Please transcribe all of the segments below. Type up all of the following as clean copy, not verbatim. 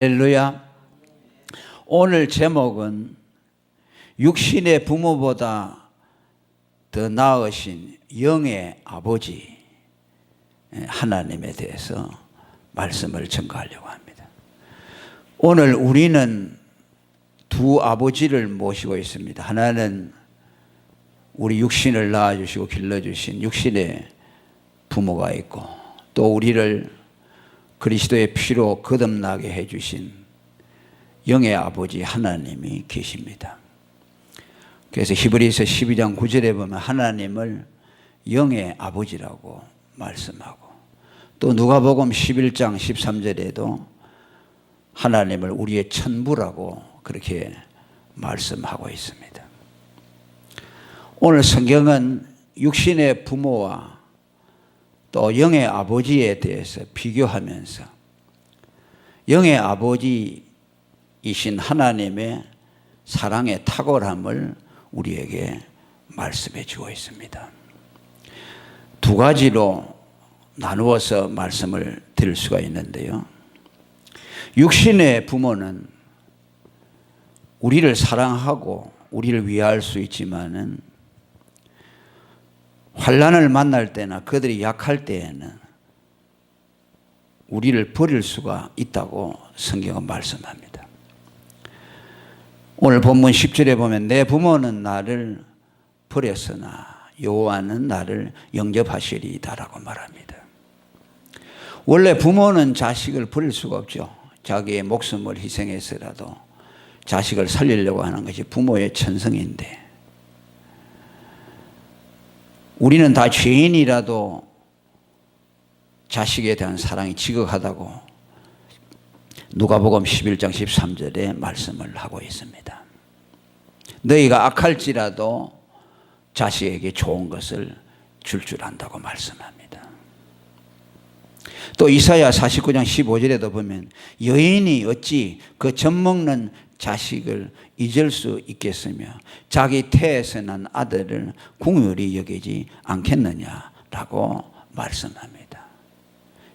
할렐루야. 오늘 제목은 육신의 부모보다 더 나으신 영의 아버지 하나님에 대해서 말씀을 전가하려고 합니다. 오늘 우리는 두 아버지를 모시고 있습니다. 하나는 우리 육신을 낳아주시고 길러주신 육신의 부모가 있고, 또 우리를 그리스도의 피로 거듭나게 해주신 영의 아버지 하나님이 계십니다. 그래서 히브리서 12장 9절에 보면 하나님을 영의 아버지라고 말씀하고, 또 누가복음 11장 13절에도 하나님을 우리의 천부라고 그렇게 말씀하고 있습니다. 오늘 성경은 육신의 부모와 또 영의 아버지에 대해서 비교하면서 영의 아버지이신 하나님의 사랑의 탁월함을 우리에게 말씀해 주고 있습니다. 두 가지로 나누어서 말씀을 드릴 수가 있는데요. 육신의 부모는 우리를 사랑하고 우리를 위할 수 있지만은 환난을 만날 때나 그들이 약할 때에는 우리를 버릴 수가 있다고 성경은 말씀합니다. 오늘 본문 10절에 보면 내 부모는 나를 버렸으나 여호와는 나를 영접하시리이다라고 말합니다. 원래 부모는 자식을 버릴 수가 없죠. 자기의 목숨을 희생해서라도 자식을 살리려고 하는 것이 부모의 천성인데, 우리는 다 죄인이라도 자식에 대한 사랑이 지극하다고 누가복음 11장 13절에 말씀을 하고 있습니다. 너희가 악할지라도 자식에게 좋은 것을 줄 안다고 말씀합니다. 또 이사야 49장 15절에도 보면 여인이 어찌 그 젖먹는 자식을 잊을 수 있겠으며 자기 태에서 난 아들을 긍휼히 여기지 않겠느냐라고 말씀합니다.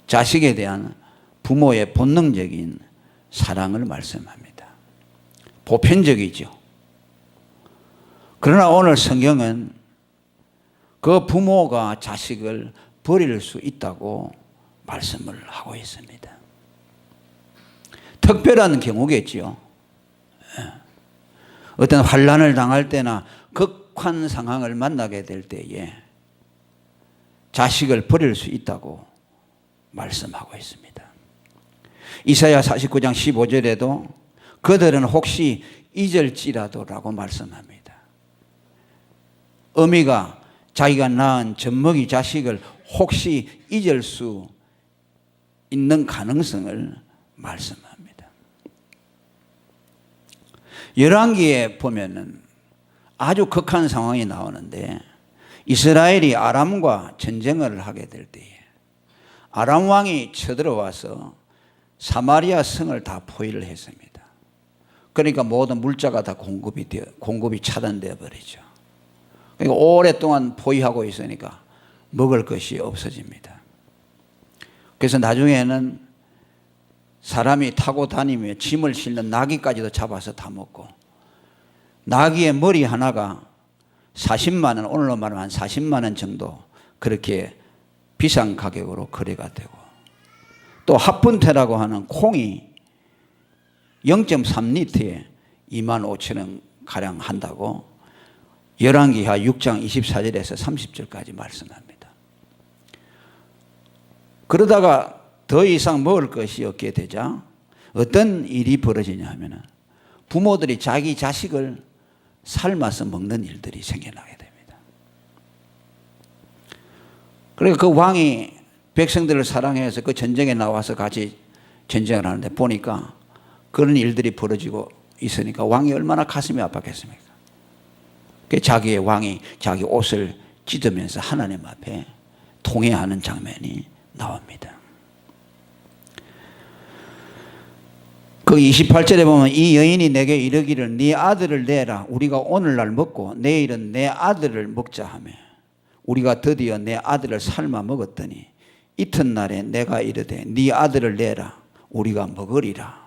자식에 대한 부모의 본능적인 사랑을 말씀합니다. 보편적이죠. 그러나 오늘 성경은 그 부모가 자식을 버릴 수 있다고 말씀을 하고 있습니다. 특별한 경우겠지요. 어떤 환난을 당할 때나 극한 상황을 만나게 될 때에 자식을 버릴 수 있다고 말씀하고 있습니다. 이사야 49장 15절에도 그들은 혹시 잊을지라도라고 말씀합니다. 어미가 자기가 낳은 젖먹이 자식을 혹시 잊을 수 있는 가능성을 말씀합니다. 열왕기에 보면은 아주 극한 상황이 나오는데, 이스라엘이 아람과 전쟁을 하게 될 때에 아람 왕이 쳐들어와서 사마리아 성을 다 포위를 했습니다. 그러니까 모든 물자가 다 공급이 차단되어 버리죠. 그러니까 오랫동안 포위하고 있으니까 먹을 것이 없어집니다. 그래서 나중에는 사람이 타고 다니며 짐을 실는 나귀까지도 잡아서 다 먹고, 나귀의 머리 하나가 40만 원, 오늘로 말하면 한 40만 원 정도 그렇게 비싼 가격으로 거래가 되고, 또 합분태라고 하는 콩이 0.3리터에 2만 5천 원 가량 한다고 열왕기하 6장 24절에서 30절까지 말씀합니다. 그러다가 더 이상 먹을 것이 없게 되자 어떤 일이 벌어지냐 하면 부모들이 자기 자식을 삶아서 먹는 일들이 생겨나게 됩니다. 그러니까 그 왕이 백성들을 사랑해서 그 전쟁에 나와서 같이 전쟁을 하는데 보니까 그런 일들이 벌어지고 있으니까 왕이 얼마나 가슴이 아팠겠습니까? 자기의 왕이 자기 옷을 찢으면서 하나님 앞에 통회하는 장면이 나옵니다. 그 28절에 보면 이 여인이 내게 이르기를 네 아들을 내라. 우리가 오늘날 먹고 내일은 내 아들을 먹자 하며 우리가 드디어 내 아들을 삶아 먹었더니 이튿날에 내가 이르되 네 아들을 내라 우리가 먹으리라.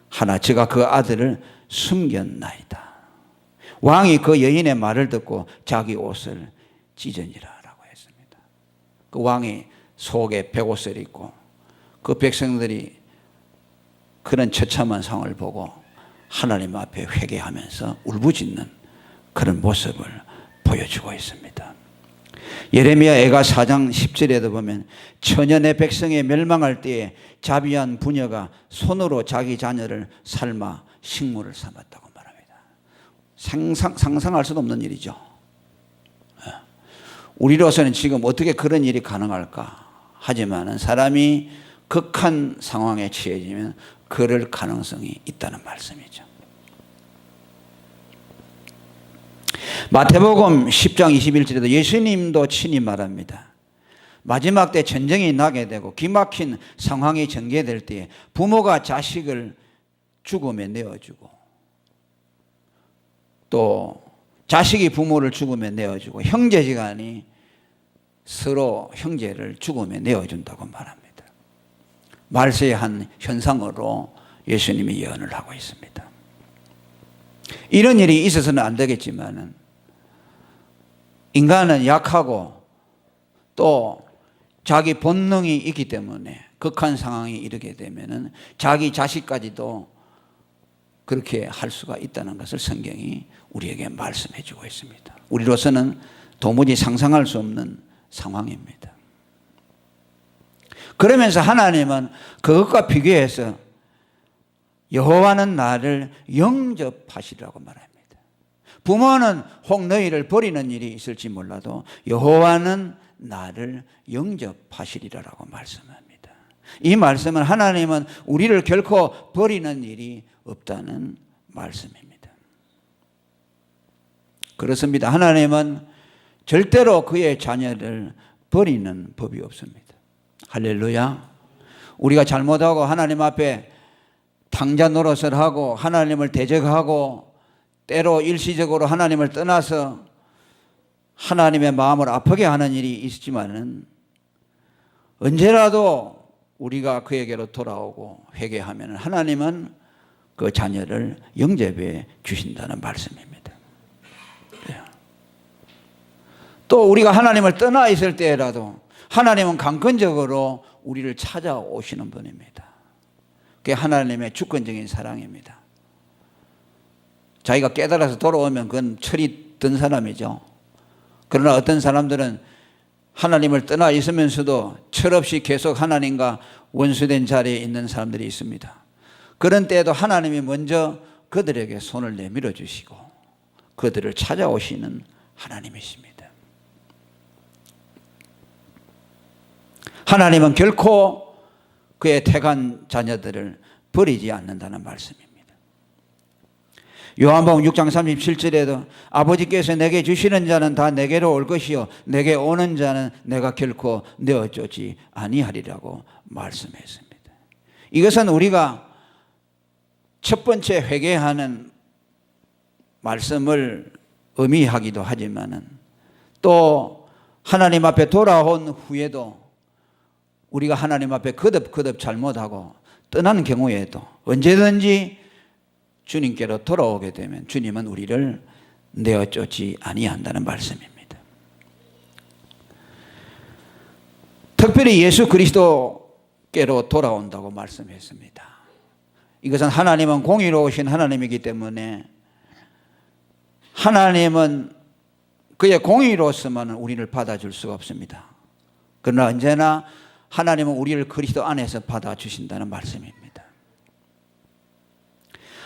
하나 저가 그 아들을 숨겼나이다. 왕이 그 여인의 말을 듣고 자기 옷을 찢으니라 라고 했습니다. 그 왕이 속에 백옷을 입고 그 백성들이 그런 처참한 상황을 보고 하나님 앞에 회개하면서 울부짖는 그런 모습을 보여주고 있습니다. 예레미야 애가 4장 10절에도 보면 천연의 백성이 멸망할 때에 자비한 부녀가 손으로 자기 자녀를 삶아 식물을 삼았다고 말합니다. 상상할 수도 없는 일이죠. 우리로서는 지금 어떻게 그런 일이 가능할까 하지만 사람이 극한 상황에 처해지면 그럴 가능성이 있다는 말씀이죠. 마태복음 10장 21절에도 예수님도 친히 말합니다. 마지막 때 전쟁이 나게 되고 기막힌 상황이 전개될 때에 부모가 자식을 죽음에 내어주고 또 자식이 부모를 죽음에 내어주고 형제지간이 서로 형제를 죽음에 내어준다고 말합니다. 말세의 한 현상으로 예수님이 예언을 하고 있습니다. 이런 일이 있어서는 안 되겠지만 인간은 약하고 또 자기 본능이 있기 때문에 극한 상황이 이르게 되면 자기 자식까지도 그렇게 할 수가 있다는 것을 성경이 우리에게 말씀해 주고 있습니다. 우리로서는 도무지 상상할 수 없는 상황입니다. 그러면서 하나님은 그것과 비교해서 여호와는 나를 영접하시리라고 말합니다. 부모는 혹 너희를 버리는 일이 있을지 몰라도 여호와는 나를 영접하시리라고 말씀합니다. 이 말씀은 하나님은 우리를 결코 버리는 일이 없다는 말씀입니다. 그렇습니다. 하나님은 절대로 그의 자녀를 버리는 법이 없습니다. 할렐루야. 우리가 잘못하고 하나님 앞에 탕자 노릇을 하고 하나님을 대적하고 때로 일시적으로 하나님을 떠나서 하나님의 마음을 아프게 하는 일이 있지만은 언제라도 우리가 그에게로 돌아오고 회개하면 하나님은 그 자녀를 영접해 주신다는 말씀입니다. 또 우리가 하나님을 떠나 있을 때라도 하나님은 강건적으로 우리를 찾아오시는 분입니다. 그게 하나님의 주권적인 사랑입니다. 자기가 깨달아서 돌아오면 그건 철이 든 사람이죠. 그러나 어떤 사람들은 하나님을 떠나 있으면서도 철없이 계속 하나님과 원수된 자리에 있는 사람들이 있습니다. 그런 때에도 하나님이 먼저 그들에게 손을 내밀어 주시고 그들을 찾아오시는 하나님이십니다. 하나님은 결코 그의 택한 자녀들을 버리지 않는다는 말씀입니다. 요한복음 6장 37절에도 아버지께서 내게 주시는 자는 다 내게로 올 것이요 내게 오는 자는 내가 결코 내어쫓지 아니하리라고 말씀했습니다. 이것은 우리가 첫 번째 회개하는 말씀을 의미하기도 하지만 또 하나님 앞에 돌아온 후에도 우리가 하나님 앞에 거듭 잘못하고 떠나는 경우에도 언제든지 주님께로 돌아오게 되면 주님은 우리를 내어쫓지 아니한다는 말씀입니다. 특별히 예수 그리스도께로 돌아온다고 말씀했습니다. 이것은 하나님은 공의로우신 하나님이기 때문에 하나님은 그의 공의로서만 우리를 받아줄 수가 없습니다. 그러나 언제나 하나님은 우리를 그리스도 안에서 받아주신다는 말씀입니다.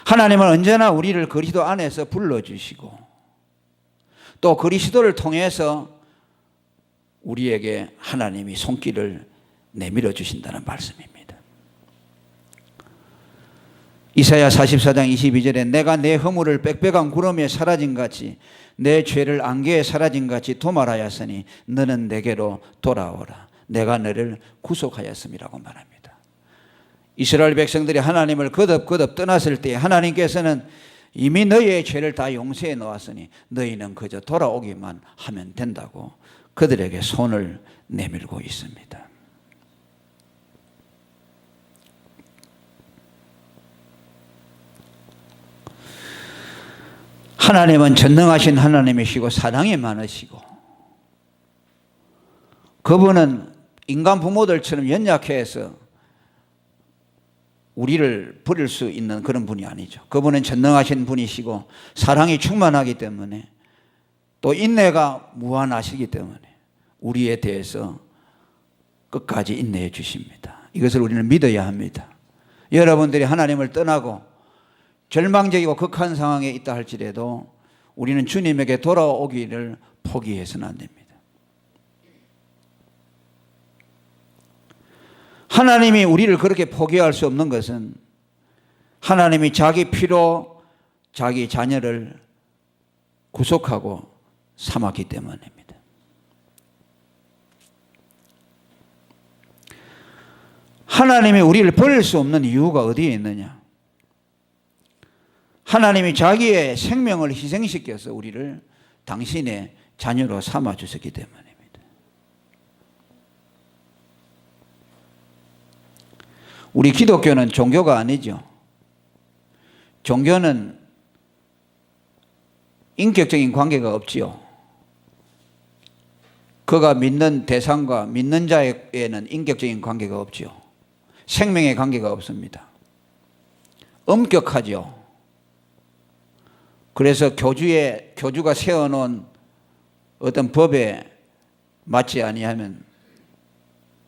하나님은 언제나 우리를 그리스도 안에서 불러주시고 또 그리스도를 통해서 우리에게 하나님이 손길을 내밀어 주신다는 말씀입니다. 이사야 44장 22절에 내가 내 허물을 빽빽한 구름에 사라진 같이 내 죄를 안개에 사라진 같이 도말하였으니 너는 내게로 돌아오라. 내가 너를 구속하였음이라고 말합니다. 이스라엘 백성들이 하나님을 거듭 떠났을 때 하나님께서는 이미 너희의 죄를 다 용서해 놓았으니 너희는 그저 돌아오기만 하면 된다고 그들에게 손을 내밀고 있습니다. 하나님은 전능하신 하나님이시고 사랑이 많으시고 그분은 인간 부모들처럼 연약해서 우리를 버릴 수 있는 그런 분이 아니죠. 그분은 전능하신 분이시고 사랑이 충만하기 때문에 또 인내가 무한하시기 때문에 우리에 대해서 끝까지 인내해 주십니다. 이것을 우리는 믿어야 합니다. 여러분들이 하나님을 떠나고 절망적이고 극한 상황에 있다 할지라도 우리는 주님에게 돌아오기를 포기해서는 안 됩니다. 하나님이 우리를 그렇게 포기할 수 없는 것은 하나님이 자기 피로 자기 자녀를 구속하고 삼았기 때문입니다. 하나님이 우리를 버릴 수 없는 이유가 어디에 있느냐? 하나님이 자기의 생명을 희생시켜서 우리를 당신의 자녀로 삼아 주셨기 때문입니다. 우리 기독교는 종교가 아니죠. 종교는 인격적인 관계가 없지요. 그가 믿는 대상과 믿는 자에게는 인격적인 관계가 없지요. 생명의 관계가 없습니다. 엄격하죠. 그래서 교주가 세워놓은 어떤 법에 맞지 아니하면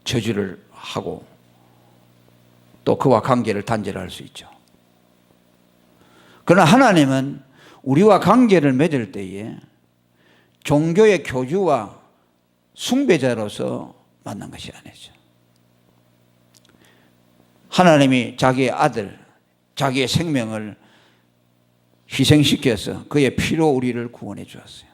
저주를 하고 또 그와 관계를 단절할 수 있죠. 그러나 하나님은 우리와 관계를 맺을 때에 종교의 교주와 숭배자로서 만난 것이 아니죠. 하나님이 자기의 아들, 자기의 생명을 희생시켜서 그의 피로 우리를 구원해 주었어요.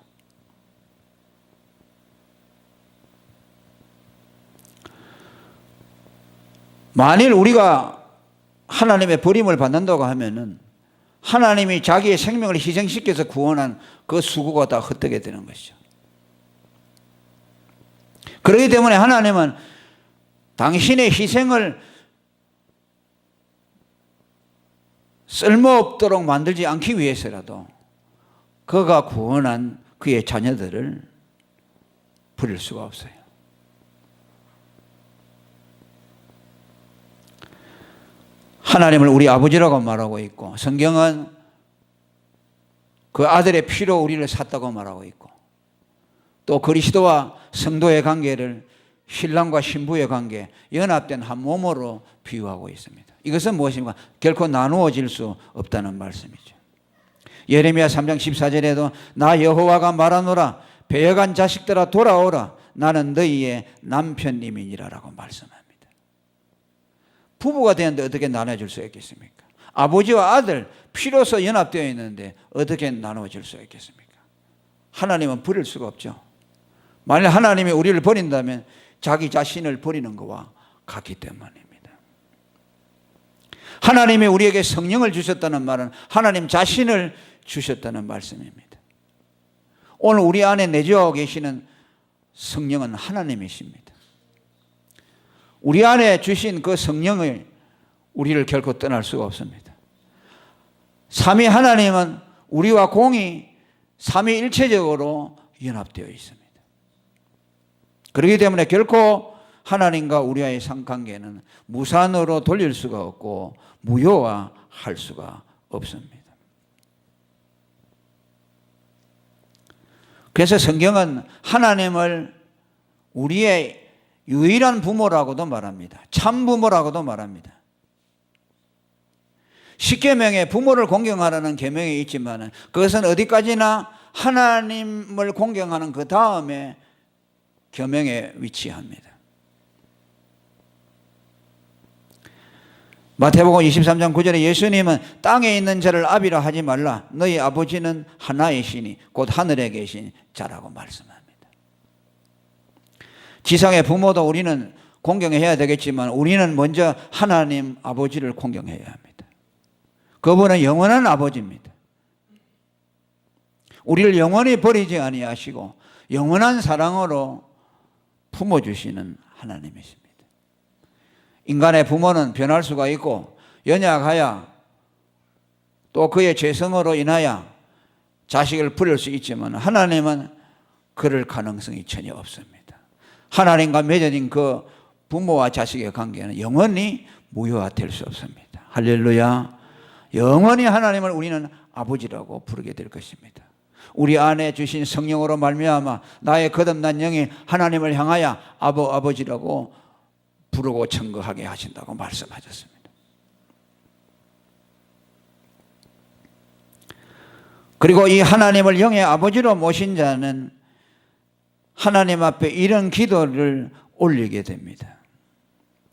만일 우리가 하나님의 버림을 받는다고 하면은 하나님이 자기의 생명을 희생시켜서 구원한 그 수고가 다 헛되게 되는 것이죠. 그렇기 때문에 하나님은 당신의 희생을 쓸모없도록 만들지 않기 위해서라도 그가 구원한 그의 자녀들을 버릴 수가 없어요. 하나님을 우리 아버지라고 말하고 있고 성경은 그 아들의 피로 우리를 샀다고 말하고 있고 또 그리스도와 성도의 관계를 신랑과 신부의 관계, 연합된 한 몸으로 비유하고 있습니다. 이것은 무엇입니까? 결코 나누어질 수 없다는 말씀이죠. 예레미야 3장 14절에도 나 여호와가 말하노라 배역한 자식들아 돌아오라 나는 너희의 남편님이니라라고 말씀합니다. 부부가 되는데 어떻게 나눠줄 수 있겠습니까? 아버지와 아들 피로서 연합되어 있는데 어떻게 나눠질 수 있겠습니까? 하나님은 버릴 수가 없죠. 만일 하나님이 우리를 버린다면 자기 자신을 버리는 것과 같기 때문입니다. 하나님이 우리에게 성령을 주셨다는 말은 하나님 자신을 주셨다는 말씀입니다. 오늘 우리 안에 내주하고 계시는 성령은 하나님이십니다. 우리 안에 주신 그 성령을 우리를 결코 떠날 수가 없습니다. 삼위 하나님은 우리와 공히 삼위일체적으로 연합되어 있습니다. 그렇기 때문에 결코 하나님과 우리와의 상관계는 무산으로 돌릴 수가 없고 무효화할 수가 없습니다. 그래서 성경은 하나님을 우리의 유일한 부모라고도 말합니다. 참 부모라고도 말합니다. 십계명에 부모를 공경하라는 계명이 있지만 그것은 어디까지나 하나님을 공경하는 그 다음에 계명에 위치합니다. 마태복음 23장 9절에 예수님은 땅에 있는 자를 아비라 하지 말라 너희 아버지는 하나이시니 곧 하늘에 계신 자라고 말씀합니다. 지상의 부모도 우리는 공경해야 되겠지만 우리는 먼저 하나님 아버지를 공경해야 합니다. 그분은 영원한 아버지입니다. 우리를 영원히 버리지 아니하시고 영원한 사랑으로 품어주시는 하나님이십니다. 인간의 부모는 변할 수가 있고 연약하여 또 그의 죄성으로 인하여 자식을 부릴 수 있지만 하나님은 그럴 가능성이 전혀 없습니다. 하나님과 맺어진 그 부모와 자식의 관계는 영원히 무효화될 수 없습니다. 할렐루야. 영원히 하나님을 우리는 아버지라고 부르게 될 것입니다. 우리 안에 주신 성령으로 말미암아 나의 거듭난 영이 하나님을 향하여 아버지라고 부르고 청거하게 하신다고 말씀하셨습니다. 그리고 이 하나님을 영의 아버지로 모신 자는 하나님 앞에 이런 기도를 올리게 됩니다.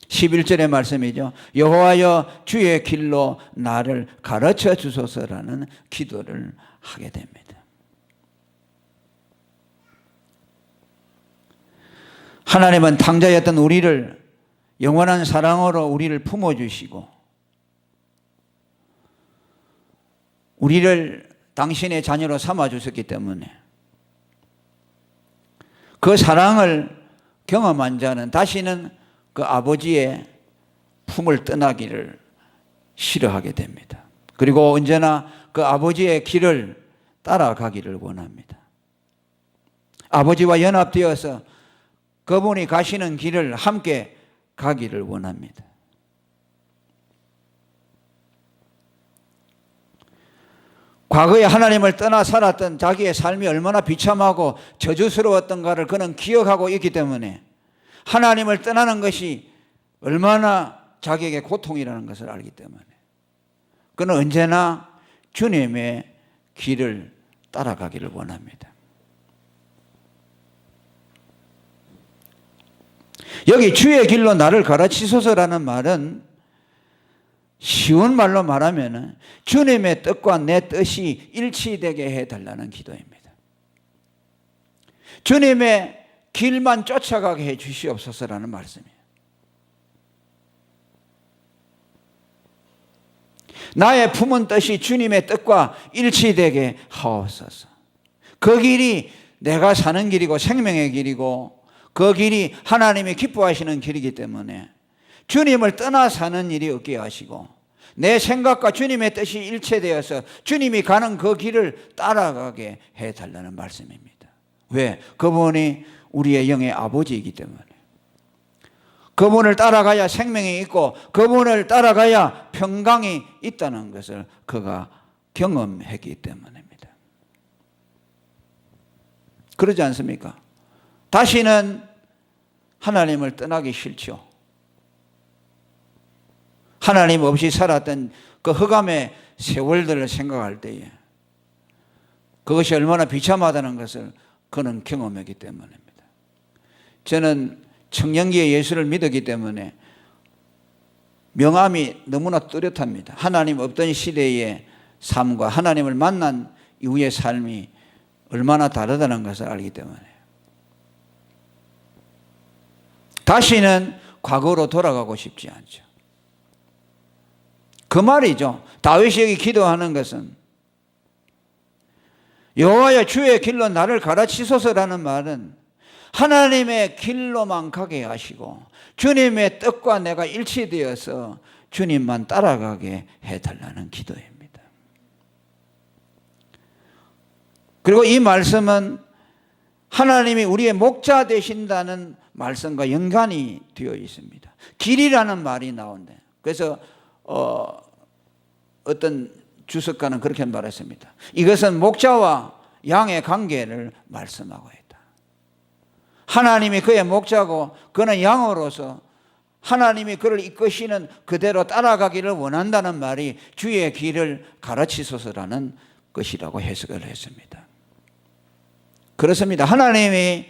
11절의 말씀이죠. 여호와여 주의 길로 나를 가르쳐 주소서라는 기도를 하게 됩니다. 하나님은 탕자였던 우리를 영원한 사랑으로 우리를 품어주시고 우리를 당신의 자녀로 삼아주셨기 때문에 그 사랑을 경험한 자는 다시는 그 아버지의 품을 떠나기를 싫어하게 됩니다. 그리고 언제나 그 아버지의 길을 따라가기를 원합니다. 아버지와 연합되어서 그분이 가시는 길을 함께 가기를 원합니다. 과거에 하나님을 떠나 살았던 자기의 삶이 얼마나 비참하고 저주스러웠던가를 그는 기억하고 있기 때문에 하나님을 떠나는 것이 얼마나 자기에게 고통이라는 것을 알기 때문에 그는 언제나 주님의 길을 따라가기를 원합니다. 여기 주의 길로 나를 가르치소서라는 말은 쉬운 말로 말하면 주님의 뜻과 내 뜻이 일치되게 해달라는 기도입니다. 주님의 길만 쫓아가게 해 주시옵소서라는 말씀이에요. 나의 품은 뜻이 주님의 뜻과 일치되게 하옵소서. 그 길이 내가 사는 길이고 생명의 길이고 그 길이 하나님이 기뻐하시는 길이기 때문에 주님을 떠나 사는 일이 없게 하시고 내 생각과 주님의 뜻이 일체되어서 주님이 가는 그 길을 따라가게 해달라는 말씀입니다. 왜? 그분이 우리의 영의 아버지이기 때문에 그분을 따라가야 생명이 있고 그분을 따라가야 평강이 있다는 것을 그가 경험했기 때문입니다. 그러지 않습니까? 다시는 하나님을 떠나기 싫죠. 하나님 없이 살았던 그 흑암의 세월들을 생각할 때에 그것이 얼마나 비참하다는 것을 그는 경험했기 때문입니다. 저는 청년기에 예수를 믿었기 때문에 명암이 너무나 뚜렷합니다. 하나님 없던 시대의 삶과 하나님을 만난 이후의 삶이 얼마나 다르다는 것을 알기 때문에 다시는 과거로 돌아가고 싶지 않죠. 그 말이죠. 다윗이 여기 기도하는 것은 여호와여 주의 길로 나를 가르치소서라는 말은 하나님의 길로만 가게 하시고 주님의 뜻과 내가 일치되어서 주님만 따라가게 해달라는 기도입니다. 그리고 이 말씀은 하나님이 우리의 목자 되신다는 말씀과 연관이 되어 있습니다. 길이라는 말이 나온대. 그래서 어떤 주석가는 그렇게 말했습니다. 이것은 목자와 양의 관계를 말씀하고 있다. 하나님이 그의 목자고 그는 양으로서 하나님이 그를 이끄시는 그대로 따라가기를 원한다는 말이 주의 길을 가르치소서라는 것이라고 해석을 했습니다. 그렇습니다. 하나님이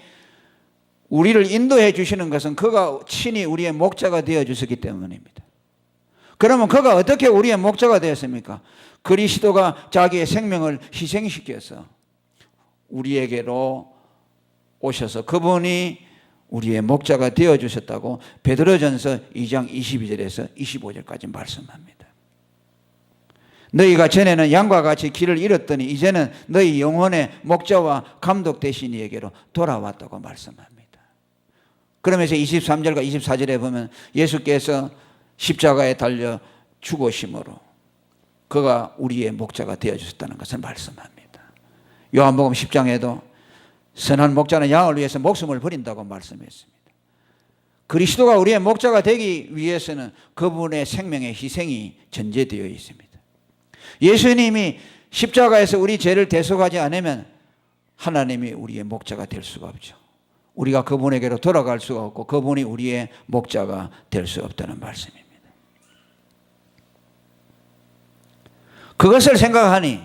우리를 인도해 주시는 것은 그가 친히 우리의 목자가 되어 주셨기 때문입니다. 그러면 그가 어떻게 우리의 목자가 되었습니까? 그리스도가 자기의 생명을 희생시켜서 우리에게로 오셔서 그분이 우리의 목자가 되어 주셨다고 베드로전서 2장 22절에서 25절까지 말씀합니다. 너희가 전에는 양과 같이 길을 잃었더니 이제는 너희 영혼의 목자와 감독 되신 이에게로 돌아왔다고 말씀합니다. 그러면서 23절과 24절에 보면 예수께서 십자가에 달려 죽으심으로 그가 우리의 목자가 되어 주셨다는 것을 말씀합니다. 요한복음 10장에도 선한 목자는 양을 위해서 목숨을 버린다고 말씀했습니다. 그리스도가 우리의 목자가 되기 위해서는 그분의 생명의 희생이 전제되어 있습니다. 예수님이 십자가에서 우리 죄를 대속하지 않으면 하나님이 우리의 목자가 될 수가 없죠. 우리가 그분에게로 돌아갈 수가 없고 그분이 우리의 목자가 될 수 없다는 말씀입니다. 그것을 생각하니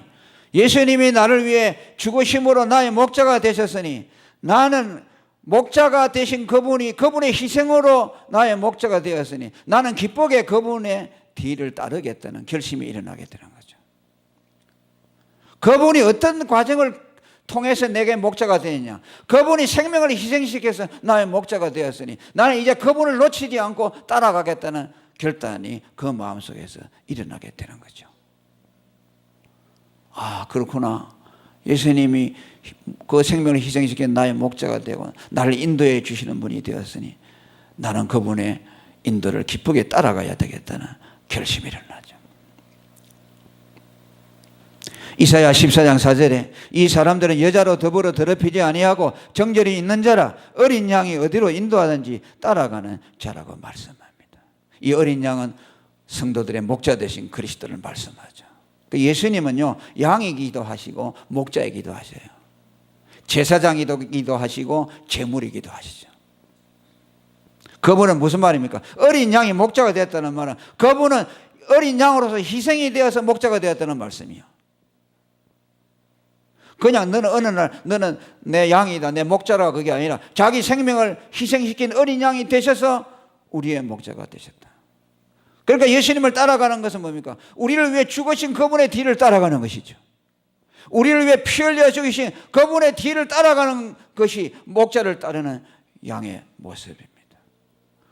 예수님이 나를 위해 죽으심으로 나의 목자가 되셨으니 나는 목자가 되신 그분의 희생으로 나의 목자가 되었으니 나는 기쁘게 그분의 뒤를 따르겠다는 결심이 일어나게 되는 거죠. 그분이 어떤 과정을 통해서 내게 목자가 되느냐, 그분이 생명을 희생시켜서 나의 목자가 되었으니 나는 이제 그분을 놓치지 않고 따라가겠다는 결단이 그 마음속에서 일어나게 되는 거죠. 아, 그렇구나. 예수님이 그 생명을 희생시켜 나의 목자가 되고 나를 인도해 주시는 분이 되었으니 나는 그분의 인도를 기쁘게 따라가야 되겠다는 결심이 일어나죠. 이사야 14장 4절에 이 사람들은 여자로 더불어 더럽히지 아니하고 정절이 있는 자라 어린 양이 어디로 인도하든지 따라가는 자라고 말씀합니다. 이 어린 양은 성도들의 목자 되신 그리스도를 말씀하죠. 예수님은요, 양이기도 하시고 목자이기도 하셔요. 제사장이기도 하시고 제물이기도 하시죠. 그분은 무슨 말입니까? 어린 양이 목자가 되었다는 말은 그분은 어린 양으로서 희생이 되어서 목자가 되었다는 말씀이에요. 그냥 너는 어느 날 너는 내 양이다, 내 목자라 그게 아니라 자기 생명을 희생시킨 어린 양이 되셔서 우리의 목자가 되셨다. 그러니까 예수님을 따라가는 것은 뭡니까? 우리를 위해 죽으신 그분의 뒤를 따라가는 것이죠. 우리를 위해 피 흘려 죽으신 그분의 뒤를 따라가는 것이 목자를 따르는 양의 모습입니다.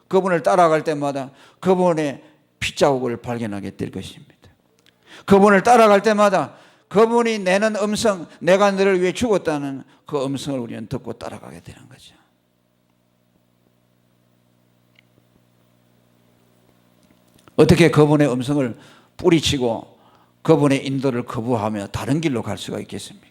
그분을 따라갈 때마다 그분의 핏자국을 발견하게 될 것입니다. 그분을 따라갈 때마다 그분이 내는 음성, 내가 너를 위해 죽었다는 그 음성을 우리는 듣고 따라가게 되는 거죠. 어떻게 그분의 음성을 뿌리치고 그분의 인도를 거부하며 다른 길로 갈 수가 있겠습니까?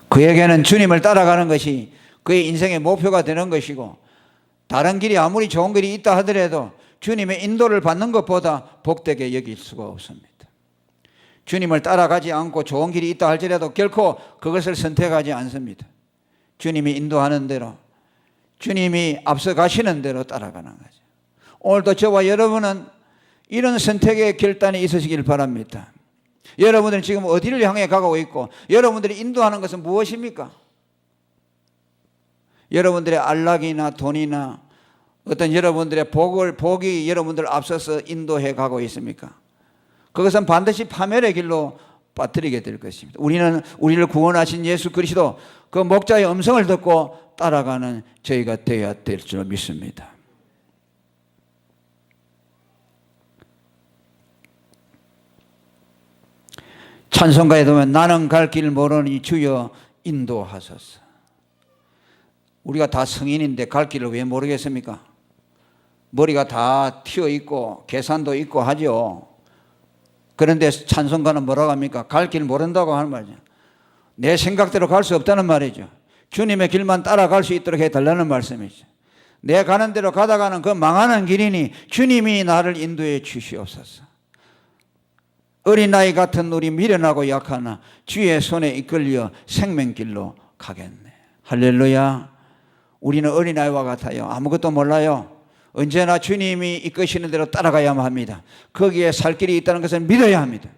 그에게는 주님을 따라가는 것이 그의 인생의 목표가 되는 것이고 다른 길이 아무리 좋은 길이 있다 하더라도 주님의 인도를 받는 것보다 복되게 여길 수가 없습니다. 주님을 따라가지 않고 좋은 길이 있다 할지라도 결코 그것을 선택하지 않습니다. 주님이 인도하는 대로, 주님이 앞서 가시는 대로 따라가는 거죠. 오늘도 저와 여러분은 이런 선택의 결단이 있으시길 바랍니다. 여러분들은 지금 어디를 향해 가고 있고 여러분들이 인도하는 것은 무엇입니까? 여러분들의 안락이나 돈이나 어떤 여러분들의 복이 여러분들을 앞서서 인도해 가고 있습니까? 그것은 반드시 파멸의 길로 빠뜨리게 될 것입니다. 우리는 우리를 구원하신 예수 그리스도 그 목자의 음성을 듣고 따라가는 저희가 되어야 될 줄 믿습니다. 찬송가에 보면 나는 갈 길 모르니 주여 인도하소서. 우리가 다 성인인데 갈 길을 왜 모르겠습니까? 머리가 다 튀어 있고 계산도 있고 하죠. 그런데 찬송가는 뭐라고 합니까? 갈 길 모른다고 하는 말이죠. 내 생각대로 갈 수 없다는 말이죠. 주님의 길만 따라갈 수 있도록 해달라는 말씀이죠. 내 가는 대로 가다가는 그 망하는 길이니 주님이 나를 인도해 주시옵소서. 어린아이 같은 우리 미련하고 약하나 주의 손에 이끌려 생명길로 가겠네. 할렐루야. 우리는 어린아이와 같아요. 아무것도 몰라요. 언제나 주님이 이끄시는 대로 따라가야만 합니다. 거기에 살 길이 있다는 것을 믿어야 합니다.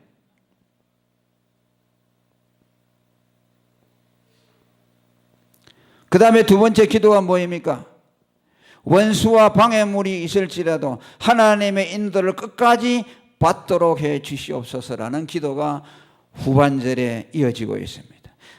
그 다음에 두 번째 기도가 뭐입니까? 원수와 방해물이 있을지라도 하나님의 인도를 끝까지 받도록 해 주시옵소서라는 기도가 후반절에 이어지고 있습니다.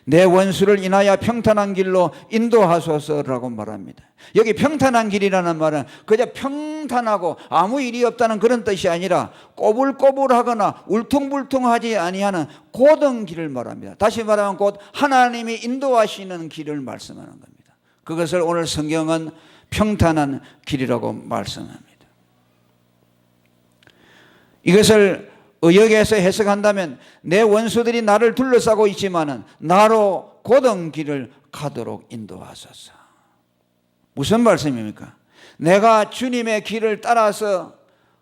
내 원수를 인하여 평탄한 길로 인도하소서라고 말합니다. 여기 평탄한 길이라는 말은 그저 평탄하고 아무 일이 없다는 그런 뜻이 아니라 꼬불꼬불하거나 울퉁불퉁하지 아니하는 고든 길을 말합니다. 다시 말하면 곧 하나님이 인도하시는 길을 말씀하는 겁니다. 그것을 오늘 성경은 평탄한 길이라고 말씀합니다. 이것을 의역에서 해석한다면 내 원수들이 나를 둘러싸고 있지만은 나로 곧은 길을 가도록 인도하소서. 무슨 말씀입니까? 내가 주님의 길을 따라서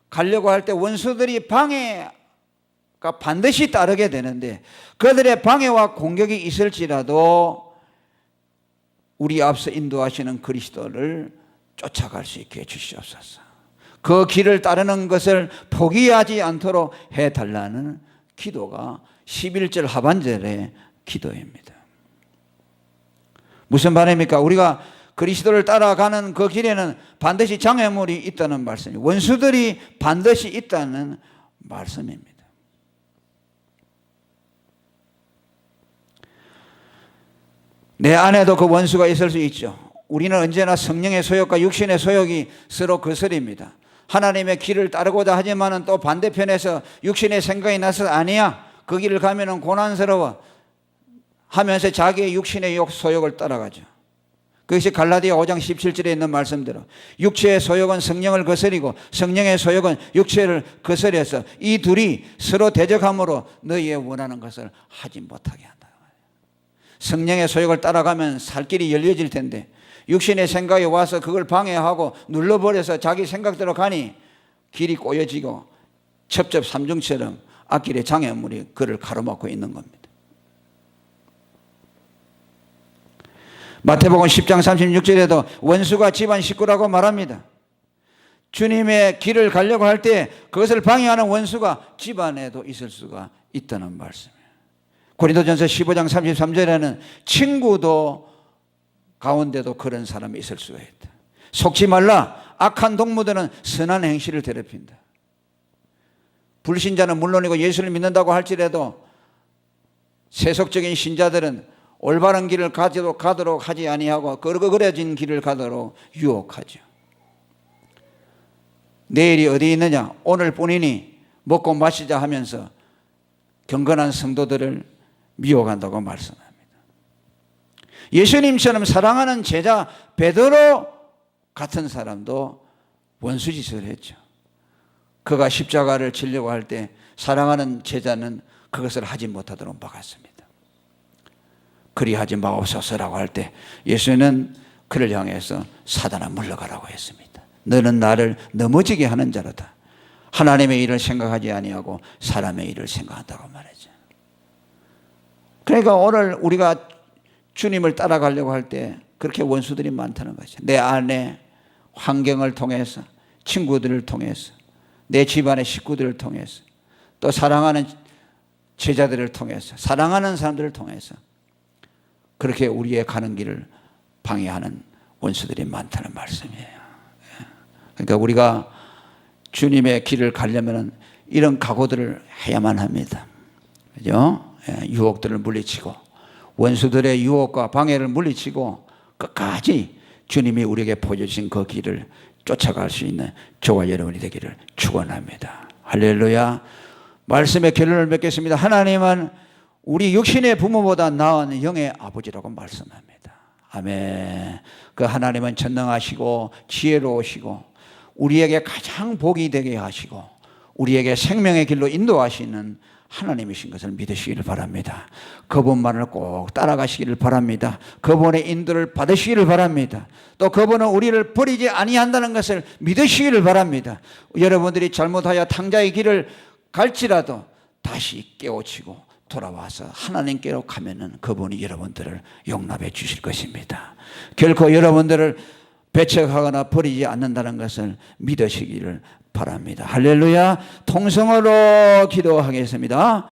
가려고 할 때 원수들이 방해가 반드시 따르게 되는데 그들의 방해와 공격이 있을지라도 우리 앞서 인도하시는 그리스도를 쫓아갈 수 있게 해주시옵소서. 그 길을 따르는 것을 포기하지 않도록 해달라는 기도가 11절 하반절의 기도입니다. 무슨 말입니까? 우리가 그리스도를 따라가는 그 길에는 반드시 장애물이 있다는 말씀이에요. 원수들이 반드시 있다는 말씀입니다. 내 안에도 그 원수가 있을 수 있죠. 우리는 언제나 성령의 소욕과 육신의 소욕이 서로 거슬립니다. 하나님의 길을 따르고자 하지만은 또 반대편에서 육신의 생각이 나서 아니야, 그 길을 가면은 고난스러워 하면서 자기의 육신의 소욕을 따라가죠. 그것이 갈라디아 5장 17절에 있는 말씀대로 육체의 소욕은 성령을 거스리고 성령의 소욕은 육체를 거스려서 이 둘이 서로 대적함으로 너희의 원하는 것을 하지 못하게 한다. 성령의 소욕을 따라가면 살 길이 열려질 텐데 육신의 생각이 와서 그걸 방해하고 눌러버려서 자기 생각대로 가니 길이 꼬여지고 첩첩삼중처럼 앞길에 장애물이 그를 가로막고 있는 겁니다. 마태복음 10장 36절에도 원수가 집안 식구라고 말합니다. 주님의 길을 가려고 할 때 그것을 방해하는 원수가 집안에도 있을 수가 있다는 말씀이에요. 고린도전서 15장 33절에는 친구도 가운데도 그런 사람이 있을 수가 있다. 속지 말라. 악한 동무들은 선한 행실을 더럽힌다. 불신자는 물론이고 예수를 믿는다고 할지라도 세속적인 신자들은 올바른 길을 가도록 하지 아니하고 그러진 길을 가도록 유혹하죠. 내일이 어디 있느냐, 오늘뿐이니 먹고 마시자 하면서 경건한 성도들을 미혹한다고 말씀합니다. 예수님처럼 사랑하는 제자 베드로 같은 사람도 원수짓을 했죠. 그가 십자가를 지려고 할 때 사랑하는 제자는 그것을 하지 못하도록 막았습니다. 그리하지 마옵소서라고 할 때 예수는 그를 향해서 사단아 물러가라고 했습니다. 너는 나를 넘어지게 하는 자로다. 하나님의 일을 생각하지 아니하고 사람의 일을 생각한다고 말했죠. 그러니까 오늘 우리가 주님을 따라가려고 할 때 그렇게 원수들이 많다는 거죠. 내 안에 환경을 통해서, 친구들을 통해서, 내 집안의 식구들을 통해서, 또 사랑하는 제자들을 통해서, 사랑하는 사람들을 통해서 그렇게 우리의 가는 길을 방해하는 원수들이 많다는 말씀이에요. 그러니까 우리가 주님의 길을 가려면 이런 각오들을 해야만 합니다. 그죠? 유혹들을 물리치고 원수들의 유혹과 방해를 물리치고 끝까지 주님이 우리에게 보여주신 그 길을 쫓아갈 수 있는 저와 여러분이 되기를 축원합니다. 할렐루야. 말씀의 결론을 맺겠습니다. 하나님은 우리 육신의 부모보다 나은 영의 아버지라고 말씀합니다. 아멘. 그 하나님은 전능하시고 지혜로우시고 우리에게 가장 복이 되게 하시고 우리에게 생명의 길로 인도하시는 하나님이신 것을 믿으시기를 바랍니다. 그분만을 꼭 따라가시기를 바랍니다. 그분의 인도를 받으시기를 바랍니다. 또 그분은 우리를 버리지 아니한다는 것을 믿으시기를 바랍니다. 여러분들이 잘못하여 탕자의 길을 갈지라도 다시 깨우치고 돌아와서 하나님께로 가면은 그분이 여러분들을 용납해 주실 것입니다. 결코 여러분들을 배척하거나 버리지 않는다는 것을 믿으시기를 바랍니다. 할렐루야. 통성으로 기도하겠습니다.